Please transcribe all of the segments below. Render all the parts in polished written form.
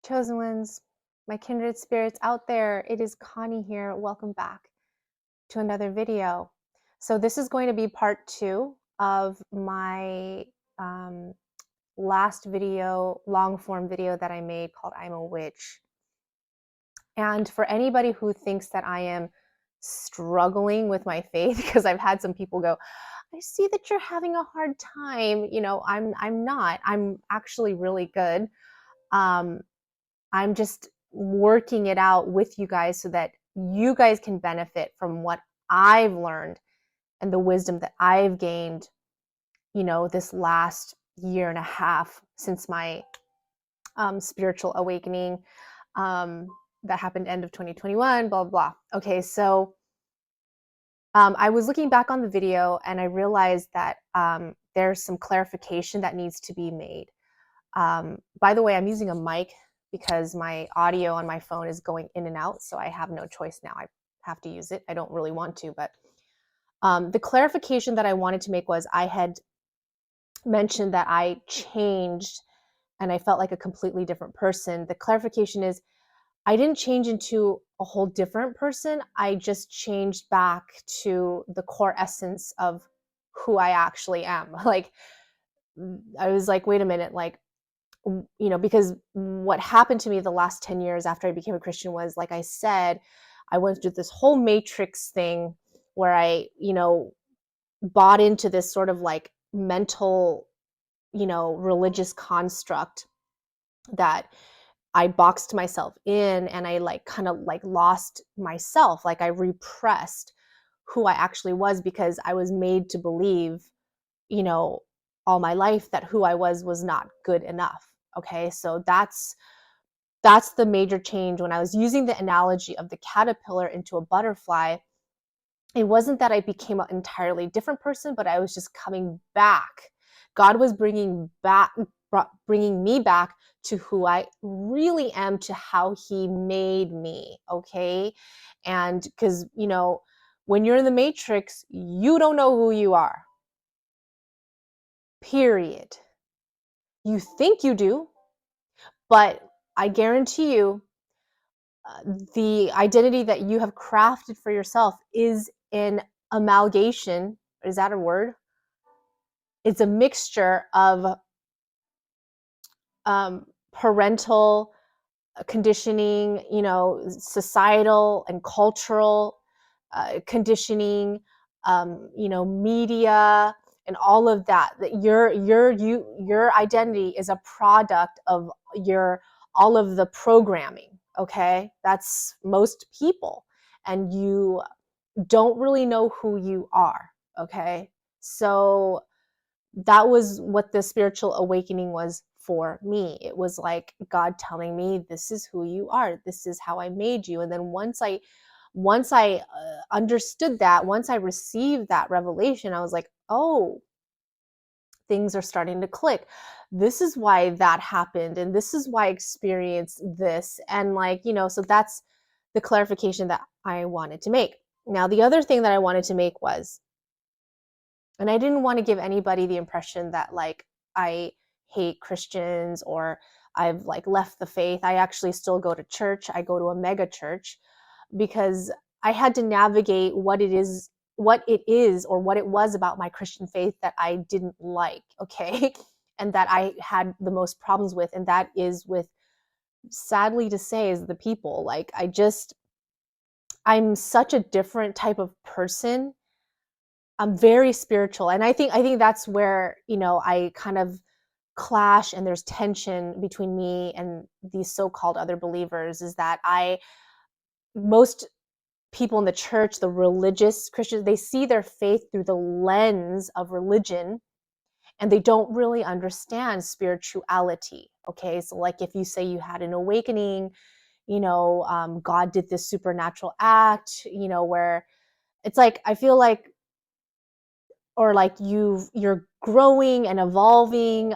Chosen ones, my kindred spirits out there, it is Connie here. Welcome back to another video. So this is going to be part 2 of my last video, long form video that I made called I'm a Witch. And for anybody who thinks that I am struggling with my faith, because I've had some people go, I see that you're having a hard time. I'm not. I'm actually really good. I'm just working it out with you guys so that you guys can benefit from what I've learned and the wisdom that I've gained, this last year and a half since my spiritual awakening that happened end of 2021, blah, blah, blah. Okay, so I was looking back on the video and I realized that there's some clarification that needs to be made. By the way, I'm using a mic because my audio on my phone is going in and out, so I have no choice now. I have to use it. I don't really want to, but the clarification that I wanted to make was I had mentioned that I changed and I felt like a completely different person. The clarification is I didn't change into a whole different person. I just changed back to the core essence of who I actually am. Like, I was like, wait a minute, like, because what happened to me the last 10 years after I became a Christian was, like I said, I went through this whole matrix thing where I, bought into this sort of like mental, religious construct that I boxed myself in, and I like kind of like lost myself. Like I repressed who I actually was because I was made to believe, all my life that who I was not good enough. Okay, so that's the major change. When I was using the analogy of the caterpillar into a butterfly, it wasn't that I became an entirely different person, but I was just coming back. God was bringing me back to who I really am, to how he made me. Okay, and because when you're in the matrix, you don't know who you are, period. You think you do, but I guarantee you, the identity that you have crafted for yourself is an amalgamation. Is that a word? It's a mixture of parental conditioning, societal and cultural conditioning, media, and all of that. That your identity is a product of all of the programming. Okay, that's most people, and you don't really know who you are. Okay, so that was what the spiritual awakening was for me. It was like God telling me, this is who you are, this is how I made you. And then once I understood that, once I received that revelation, I was like, oh, things are starting to click. This is why that happened, and this is why I experienced this. And so that's the clarification that I wanted to make. Now, the other thing that I wanted to make was, and I didn't want to give anybody the impression that like I hate Christians or I've like left the faith. I actually still go to church. I go to a mega church because I had to navigate what it is or what it was about my Christian faith that I didn't like, okay? And that I had the most problems with, and that is with, sadly to say, is the people. Like I'm such a different type of person. I'm very spiritual, and I think that's where I kind of clash, and there's tension between me and these so-called other believers. Is that most people in the church, the religious Christians, they see their faith through the lens of religion, and they don't really understand spirituality. Okay, so like if you say you had an awakening, God did this supernatural act, where it's like I feel like, or like you're growing and evolving,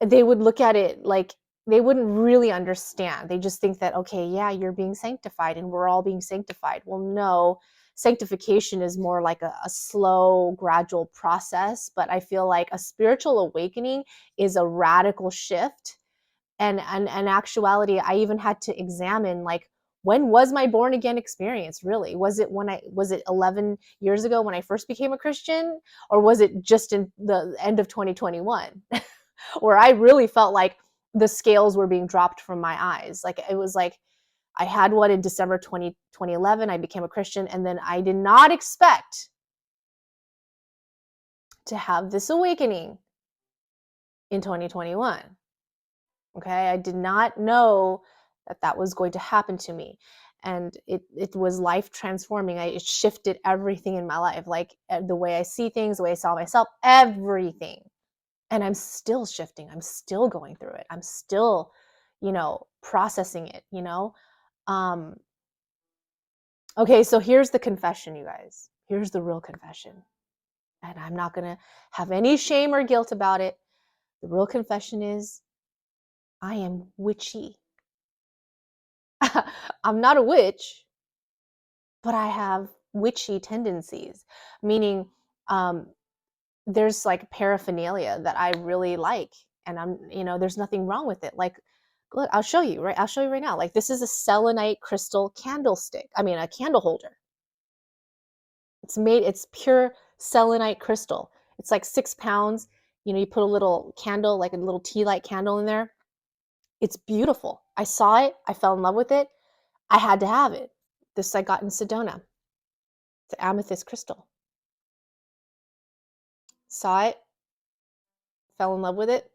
they would look at it like they wouldn't really understand. They just think that, okay, yeah, you're being sanctified and we're all being sanctified. Well, no, sanctification is more like a slow, gradual process. But I feel like a spiritual awakening is a radical shift. And in actuality, I even had to examine, like, when was my born again experience really? Was it 11 years ago when I first became a Christian, or was it just in the end of 2021 where I really felt like the scales were being dropped from my eyes? Like, it was like I had one in December 2011. I became a Christian, and then I did not expect to have this awakening in 2021. Okay, I did not know that that was going to happen to me, and it was life transforming. It shifted everything in my life, like the way I see things, the way I saw myself, everything. And I'm still shifting. I'm still going through it. I'm still, processing it. Okay, so here's the confession, you guys. Here's the real confession, and I'm not gonna have any shame or guilt about it. The real confession is, I am witchy. I'm not a witch, but I have witchy tendencies, meaning um, there's like paraphernalia that I really like, and there's nothing wrong with it. Like, look, I'll show you, right? I'll show you right now. Like, this is a selenite crystal candlestick. I mean, a candle holder. It's pure selenite crystal. It's like 6 pounds. You put a little candle, like a little tea light candle in there. It's beautiful. I saw it. I fell in love with it. I had to have it. This I got in Sedona. It's an amethyst crystal. Saw it, fell in love with it,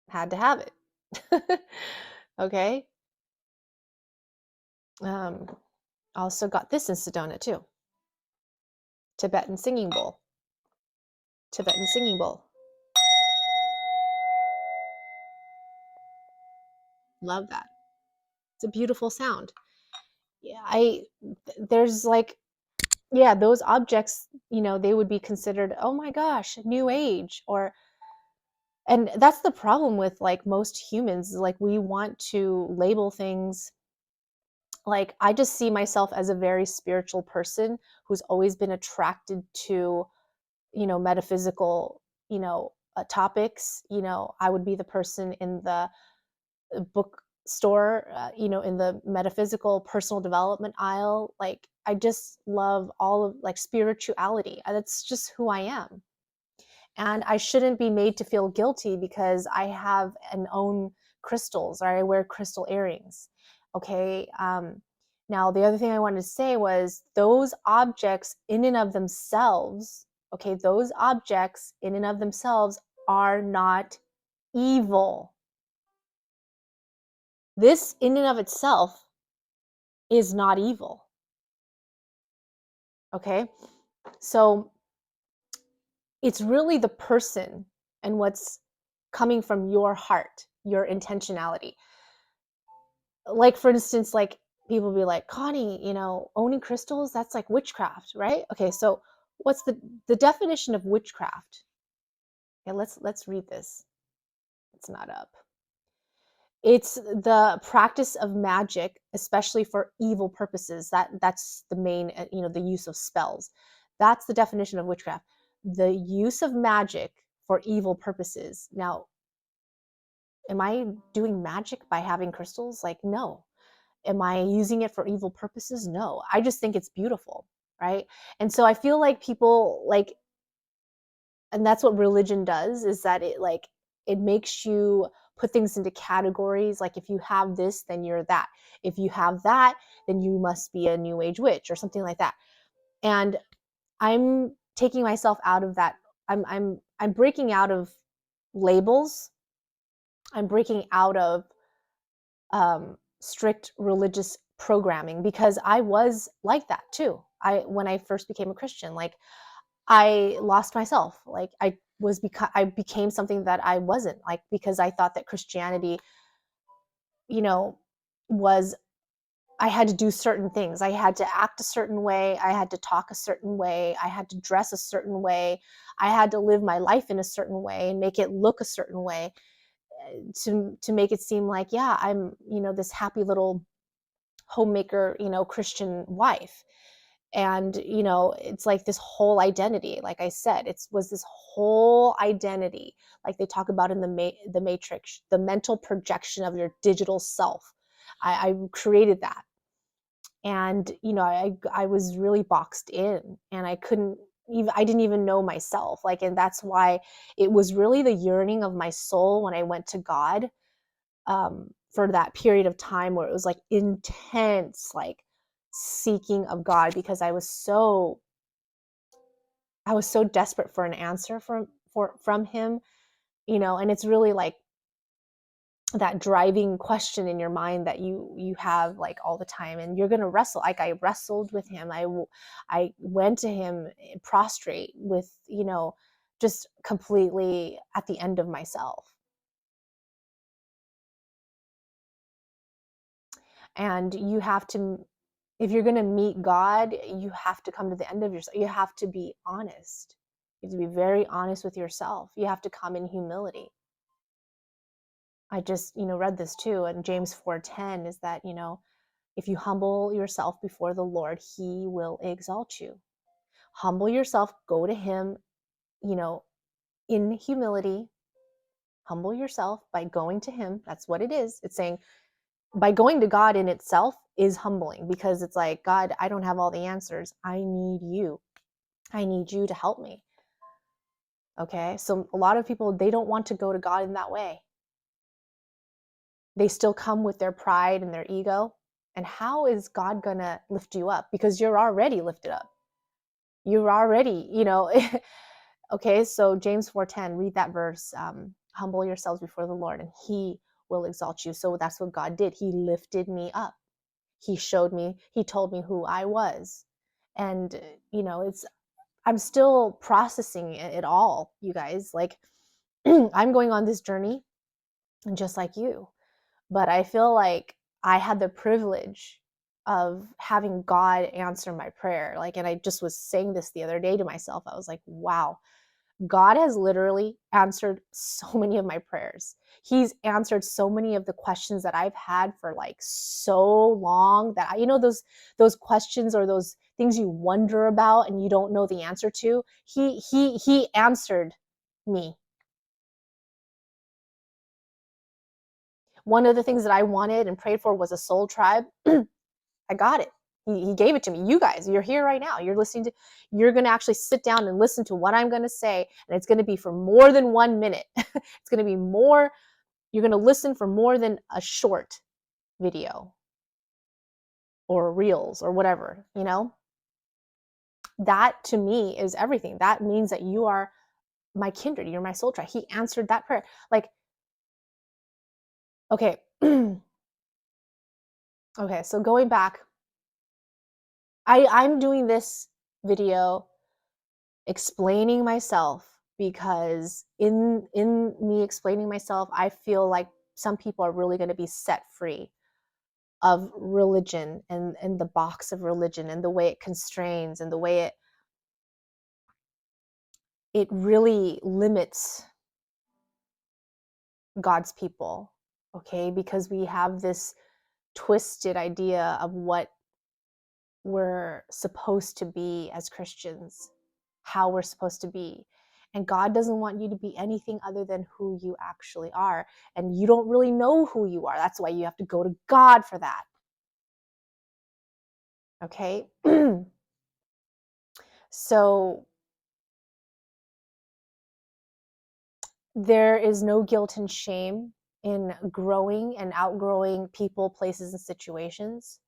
had to have it. Okay. Also got this in Sedona too. Tibetan singing bowl. Tibetan singing bowl. Love that. It's a beautiful sound. Yeah, there's like, yeah, those objects, they would be considered, oh my gosh, new age, and that's the problem with like most humans. Like, we want to label things. Like, I just see myself as a very spiritual person who's always been attracted to, metaphysical, topics. I would be the person in the bookstore, in the metaphysical personal development aisle. Like, I just love all of like spirituality. That's just who I am. And I shouldn't be made to feel guilty because I have and own crystals, or I wear crystal earrings. Okay. Now, the other thing I wanted to say was, those objects in and of themselves, okay, those objects in and of themselves are not evil. This in and of itself is not evil. Okay. So it's really the person and what's coming from your heart, your intentionality. Like, for instance, like, people be like, Connie, owning crystals, that's like witchcraft, right? Okay, so what's the definition of witchcraft? Okay, let's read this. It's not up. It's the practice of magic, especially for evil purposes. That's the main, the use of spells. That's the definition of witchcraft. The use of magic for evil purposes. Now, am I doing magic by having crystals? Like, no. Am I using it for evil purposes? No. I just think it's beautiful, right? And so I feel like people like, and that's what religion does, is that it makes you put things into categories. Like, if you have this, then you're that. If you have that, then you must be a new age witch or something like that. And I'm taking myself out of that. I'm breaking out of labels. I'm breaking out of strict religious programming, because I was like that too. When I first became a Christian, like, I lost myself. Like, I became something that I wasn't, like, because I thought that Christianity, you know, was, I had to do certain things. I had to act a certain way. I had to talk a certain way. I had to dress a certain way. I had to live my life in a certain way and make it look a certain way, to make it seem like, yeah, I'm, this happy little homemaker, Christian wife. And it's like this whole identity, like I said, it was this whole identity, like they talk about in the Matrix, the mental projection of your digital self. I created that. And I was really boxed in, and I didn't even know myself, like, and that's why it was really the yearning of my soul when I went to God, for that period of time where it was like intense, like seeking of God, because I was so desperate for an answer from him, and it's really like that driving question in your mind that you have like all the time, and you're going to wrestle. Like I wrestled with him. I went to him prostrate with, just completely at the end of myself. And you have to, if you're going to meet God, you have to come to the end of yourself. You have to be honest. You have to be very honest with yourself. You have to come in humility. I just, read this too, and James 4:10 is that, if you humble yourself before the Lord, he will exalt you. Humble yourself, go to him, in humility. Humble yourself by going to him. That's what it is. It's saying by going to God in itself is humbling, because it's like, God, I don't have all the answers. I need you. I need you to help me. Okay? So a lot of people, they don't want to go to God in that way. They still come with their pride and their ego. And how is God going to lift you up? Because you're already lifted up. You're already, okay, so James 4:10, read that verse. Humble yourselves before the Lord, and he will exalt you. So that's what God did. He lifted me up. He showed me, he told me who I was. And, I'm still processing it all, you guys. Like, I'm going on this journey just like you. But I feel like I had the privilege of having God answer my prayer. Like, and I just was saying this the other day to myself. I was like, wow, God has literally answered so many of my prayers. He's answered so many of the questions that I've had for like so long, that those questions, or those things you wonder about and you don't know the answer to. He answered me. One of the things that I wanted and prayed for was a soul tribe. I got it. He gave it to me. You guys, you're here right now. You're going to actually sit down and listen to what I'm going to say. And it's going to be for more than 1 minute. It's going to be more, you're going to listen for more than a short video or reels or whatever, That to me is everything. That means that you are my kindred. You're my soul tribe. He answered that prayer. Like, okay. Okay. So going back, I'm doing this video explaining myself, because in me explaining myself, I feel like some people are really going to be set free of religion, and the box of religion, and the way it constrains, and the way it really limits God's people. Okay, because we have this twisted idea of what we're supposed to be as Christians, how we're supposed to be. And God doesn't want you to be anything other than who you actually are. And you don't really know who you are. That's why you have to go to God for that. Okay? So there is no guilt and shame in growing and outgrowing people, places, and situations.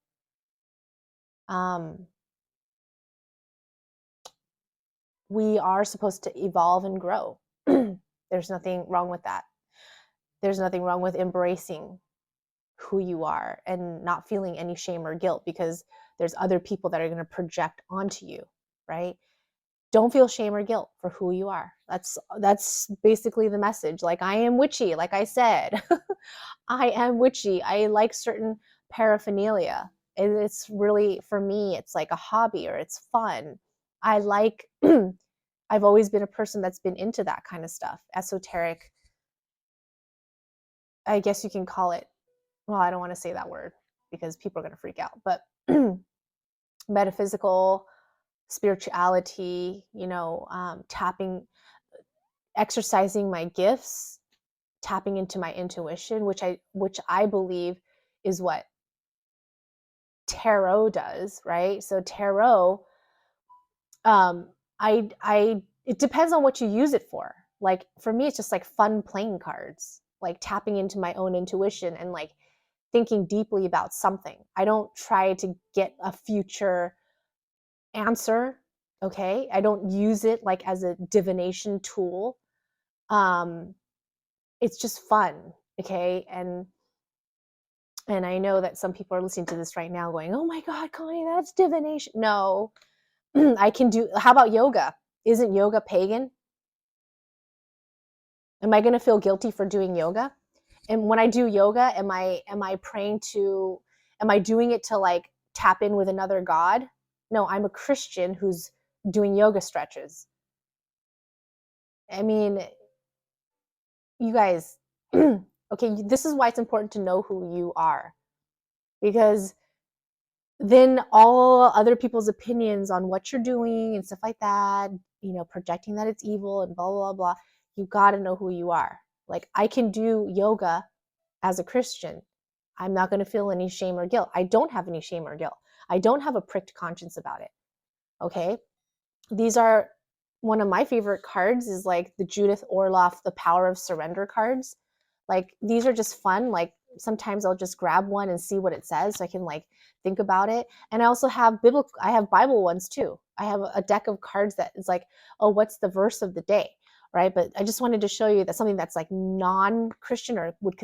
We are supposed to evolve and grow. There's nothing wrong with that. There's nothing wrong with embracing who you are and not feeling any shame or guilt, because there's other people that are going to project onto you, right? Don't feel shame or guilt for who you are. That's basically the message. Like, I am witchy, like I said. I am witchy. I like certain paraphernalia. And it's really, for me, it's like a hobby, or it's fun. I like I've always been a person that's been into that kind of stuff. Esoteric, I guess you can call it. Well, I don't want to say that word because people are going to freak out, but metaphysical, spirituality, exercising my gifts, tapping into my intuition, which I believe is what tarot does, right? So tarot, um, I it depends on what you use it for. Like for me, it's just like fun playing cards, like tapping into my own intuition and like thinking deeply about something. I don't try to get a future answer. Okay, I don't use it like as a divination tool. Um, it's just fun. Okay, and I know that some people are listening to this right now going, "Oh my God, Connie, that's divination." No, I can do. How about yoga? Isn't yoga pagan? Am I going to feel guilty for doing yoga? And when I do yoga, am I praying to? Am I doing it to like tap in with another god? No, I'm a Christian who's doing yoga stretches. I mean, you guys, okay, this is why it's important to know who you are, because then all other people's opinions on what you're doing and stuff like that, projecting that it's evil and blah, blah, blah, you got to know who you are. Like, I can do yoga as a Christian. I'm not going to feel any shame or guilt. I don't have any shame or guilt. I don't have a pricked conscience about it. Okay. These are one of my favorite cards is like the Judith Orloff, The Power of Surrender cards. Like these are just fun. Like sometimes I'll just grab one and see what it says so I can like think about it. And I also have Bible ones too. I have a deck of cards that is like, oh, what's the verse of the day? Right. But I just wanted to show you that something that's like non-Christian or would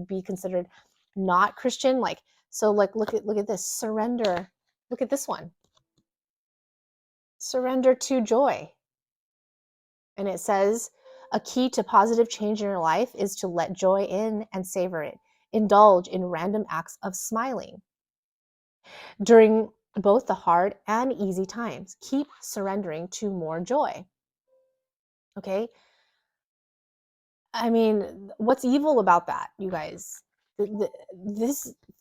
be considered not Christian. Like, so like look at this surrender. Look at this one. Surrender to joy. And it says, a key to positive change in your life is to let joy in and savor it. Indulge in random acts of smiling. During both the hard and easy times, keep surrendering to more joy. Okay? I mean, what's evil about that, you guys?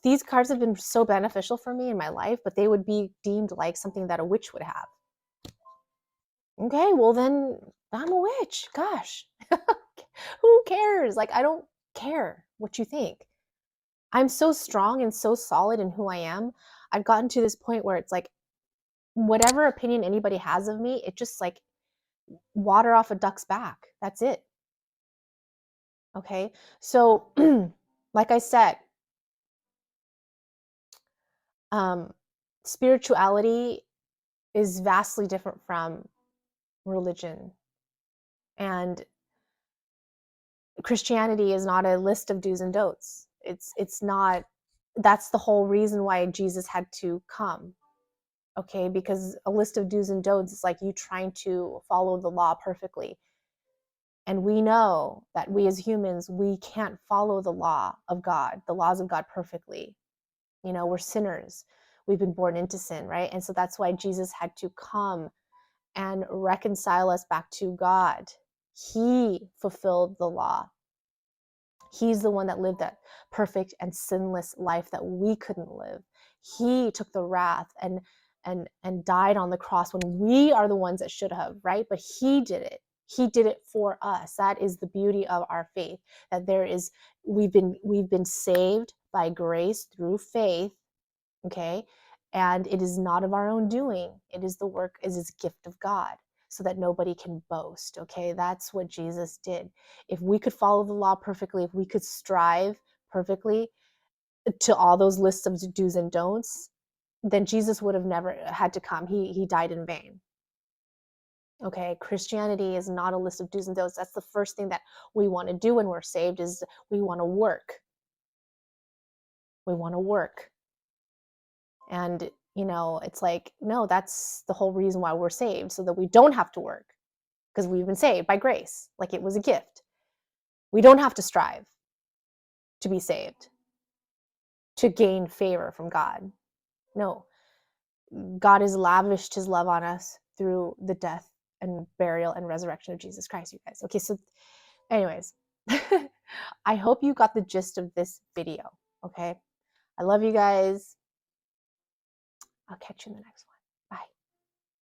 These cards have been so beneficial for me in my life, but they would be deemed like something that a witch would have. Okay, well then I'm a witch. Gosh. Who cares? Like, I don't care what you think. I'm so strong and so solid in who I am. I've gotten to this point where it's like, whatever opinion anybody has of me, it just like water off a duck's back. That's it. Okay. So, like I said, um, spirituality is vastly different from religion. And Christianity is not a list of do's and don'ts. It's not. That's the whole reason why Jesus had to come. Okay, because a list of do's and don'ts is like you trying to follow the law perfectly. And we know that we as humans, we can't follow the law of God, the laws of God perfectly. We're sinners. We've been born into sin, right? And so that's why Jesus had to come and reconcile us back to God. He fulfilled the law. He's the one that lived that perfect and sinless life that we couldn't live. He took the wrath and died on the cross when we are the ones that should have, right? But he did it. He did it for us. That is the beauty of our faith. That we've been saved by grace through faith, okay? And it is not of our own doing. It is a gift of God, so that nobody can boast, okay? That's what Jesus did. If we could follow the law perfectly, if we could strive perfectly to all those lists of do's and don'ts, then Jesus would have never had to come. He died in vain. Okay, Christianity is not a list of do's and don'ts. That's the first thing that we want to do when we're saved is we want to work. We want to work. And it's like, no, that's the whole reason why we're saved, so that we don't have to work, because we've been saved by grace, like it was a gift. We don't have to strive to be saved, to gain favor from God. No, God has lavished his love on us through the death and burial and resurrection of Jesus Christ, you guys. Okay, so anyways, I hope you got the gist of this video, okay? I love you guys. I'll catch you in the next one.